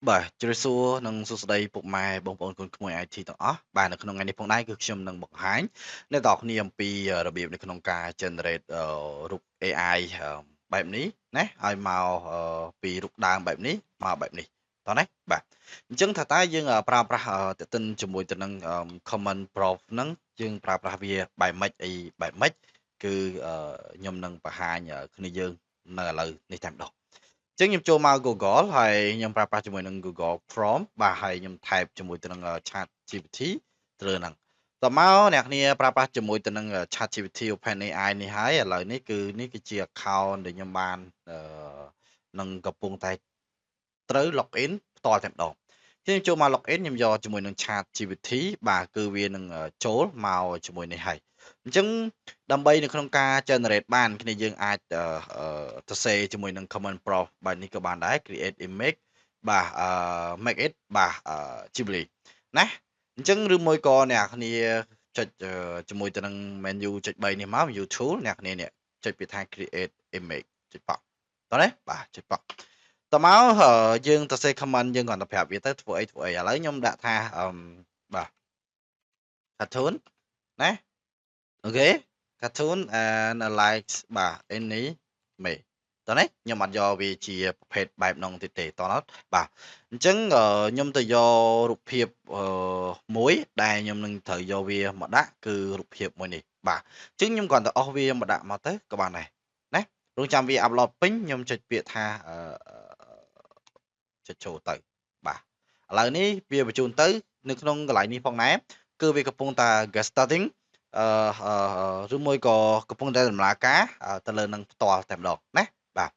បាទជ្រាបសួរនិងសួស្តីពុកម៉ែបងប្អូនកូនក្មួយ IT ទាំងអស់បាទនៅក្នុងថ្ងៃនេះផងដែរគឺខ្ញុំនឹងបង្ហាញអ្នកទាំងអស់គ្នាអំពីរបៀបនៅក្នុងការ generate រូប AI បែបនេះណាឲ្យមកពីរូបដើមបែបនេះមកបែបនេះតោះណាបាទអញ្ចឹងថាតើយើងប្រើប្រាស់ទន្ទឹមជាមួយទៅនឹង common prompt ហ្នឹងយើងប្រើប្រាស់វាបែបម៉េចអីបែបម៉េចគឺខ្ញុំនឹងបង្ហាញគ្នាយើងនៅឥឡូវនេះតែម្ដង ចឹងខ្ញុំចូលមក Google ហើយខ្ញុំប្រើប្រាស់ជាមួយនឹង Google Chrome បាទហើយខ្ញុំ type ជាមួយទៅនឹង ChatGPT ទៅលើហ្នឹងតមកអ្នកគ្នាប្រើប្រាស់ជាមួយទៅនឹង ChatGPT OpenAI នេះហើយឥឡូវនេះនេះគឺជា account ដែលខ្ញុំបាននឹងកំពុងតែត្រូវ login ផ្ទាល់តែម្ដងចឹងចូលមក login ខ្ញុំយកជាមួយនឹង ChatGPT បាទគឺវានឹងចូលមកជាមួយនេះហើយអញ្ចឹងដើម្បីនៅក្នុងការ generate បានគ្នាយើងអាចសរសេរជាមួយនឹង command prompt បែបនេះក៏បានដែរ create image បាទmake it បាទ Ghibli ណាអញ្ចឹងឬមួយក៏អ្នកគ្នាចុចជាមួយទៅនឹង menu ចុច3នេះមក view tool អ្នកគ្នានេះចុចពាក្យថា create image ចុចប៉ក់តោះណាបាទចុចប៉ក់តមកយើងសរសេរ comment យើងគ្រាន់តែប្រាប់វាទៅធ្វើអីឥឡូវខ្ញុំដាក់ថាបាទ cartoon ណាអូខេ cartoon and likes បាទ anime តោះនេះខ្ញុំអត់យកវាជាប្រភេទបែបនោះទៀតទេតោះណាបាទអញ្ចឹងខ្ញុំទៅយករូបភាពមួយដែលខ្ញុំនឹងត្រូវយកវាមកដាក់គឺរូបភាពមួយនេះបាទអញ្ចឹងខ្ញុំគ្រាន់តែអស់វាមកដាក់មកទៅក៏បានដែរណារងចាំវា upload ពេញខ្ញុំចុចពាក្យថាចុចចូលទៅបាទឥឡូវនេះវាបញ្ជូនទៅនៅក្នុងកន្លែងនេះផងដែរគឺវាកំពុងតែ get starting ឬមួយក៏កំពុងតែដំណើរការទៅលើនឹងផ្ទាល់តែម្ដងណាបាទ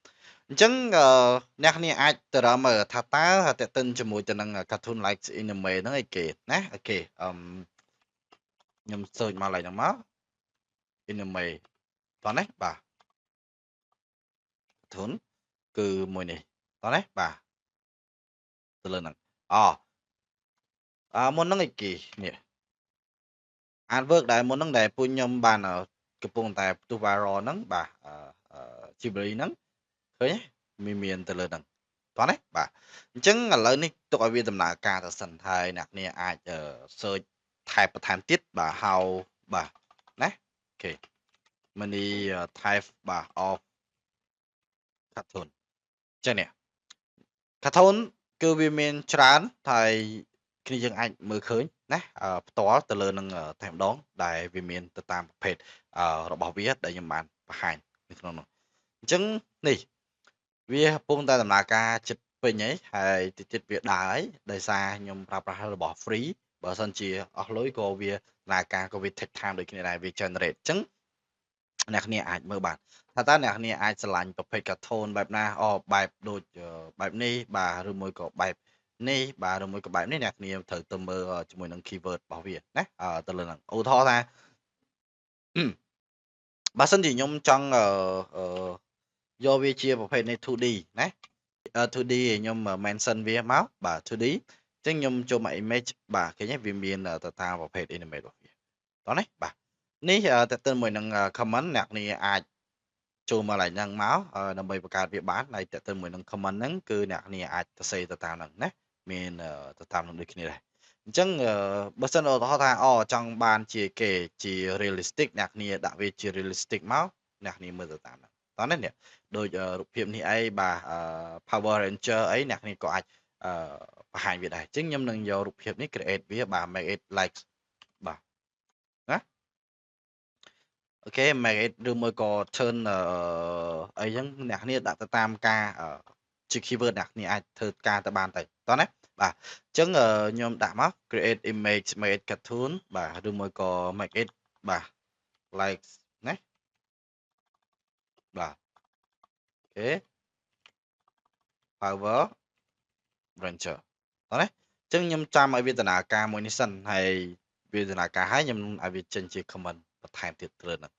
អញ្ចឹងអ្នកនាងអាចទៅរកមើលថាតើតេតិនជាមួយទៅនឹង cartoon like anime ហ្នឹងអីគេណាអូខេខ្ញុំ search មកឡើងហ្នឹងមក anime តោះណាបាទ cartoon គឺមួយនេះតោះណាបាទទៅលើហ្នឹងមុនហ្នឹងអីគេនេះ artwork ដែលមុនហ្នឹងដែលពួកខ្ញុំបានកំពុងតែផ្ទុះ viral ហ្នឹងបាទGhibli ហ្នឹងឃើញមានទៅលើហ្នឹងតោះណាបាទអញ្ចឹងឥឡូវនេះទុកឲ្យវាដំណើរការទៅសិនហើយអ្នកនាងអាច search ថែបបន្ថែមទៀតបាទ how បាទណាអូខេ many type បាទ of cartoon អញ្ចឹងនេះ cartoon គឺវាមានច្រើនហើយគ្នាយើងអាចមើលឃើញណាផ្ទាល់ទៅលើនឹងតែម្ដងដែលវាមានទៅតាមប្រភេទរបស់វាដែលខ្ញុំបានបង្ហាញនៅក្នុងនោះអញ្ចឹងនេះវាកំពុងតែដំណើរការចិត្តពេញហើយតិចទៀតវាដើរហើយដោយសារខ្ញុំប្រើប្រាស់របស់ free បើសិនជាអស់លុយក៏វាដំណើរការក៏វា take time ដូចគ្នាដែរវា generate អញ្ចឹងអ្នកគ្នាអាចមើលបានថាតើអ្នកគ្នាអាចឆ្លាញ់ប្រភេទ cartoon បែបណាបែបដូចបែបនេះបាទឬមួយក៏បែបនេះបាទឬមួយក៏បែបនេះអ្នកគ្នាត្រូវទៅមើលជាមួយនឹង keyword របស់វាណាទៅលើហ្នឹងឧទាហរណ៍ថាបើសិនជាខ្ញុំចង់យកវាជាប្រភេទនៃ 2D ណា 2D ខ្ញុំ mention វាមកបាទ 2D អញ្ចឹងខ្ញុំចូលមក image បាទឃើញទេវាមានទៅតាមប្រភេទ anime របស់វាតោះណាបាទនេះតើទៅមួយនឹង comment អ្នកនាងអាចចូលមកឡើងហ្នឹងមកដើម្បីបង្កើតវាបានហើយតើទៅមួយនឹង comment ហ្នឹងគឺអ្នកនាងអាចសរសេរទៅតាមហ្នឹងណាមានទៅតាមនឹងដូចគ្នាដែរអញ្ចឹងបើសិនឧទាហរណ៍ថាចង់បានជាគេជា realistic អ្នកនាងដាក់វាជា realistic មកអ្នកនាងមើលទៅតាមហ្នឹងតោះណានេះដូចរូបភាពនេះអីបាទ Power Ranger អីអ្នកនាងក៏អាចបង្ហាញវាដែរអញ្ចឹងខ្ញុំនឹងយករូបភាពនេះ create វាបាទ make it like បាទណាអូខេ make it ឬមួយក៏ turn អីចឹងអ្នកនាងដាក់ទៅតាមការជា keyword អ្នកនាងអាចធ្វើការទៅបានទៅតោះណាបាទអញ្ចឹងខ្ញុំដាក់មក create image make it cartoon បាទឬមួយក៏ make it បាទ like ណាបាទអូខេ Power Ranger តោះណាអញ្ចឹងខ្ញុំចាំឲ្យវាដំណើរការមួយនេះសិនហើយវាដំណើរការហើយខ្ញុំឲ្យវាចេញជា comment បន្ថែមទៀតទៅលើហ្នឹង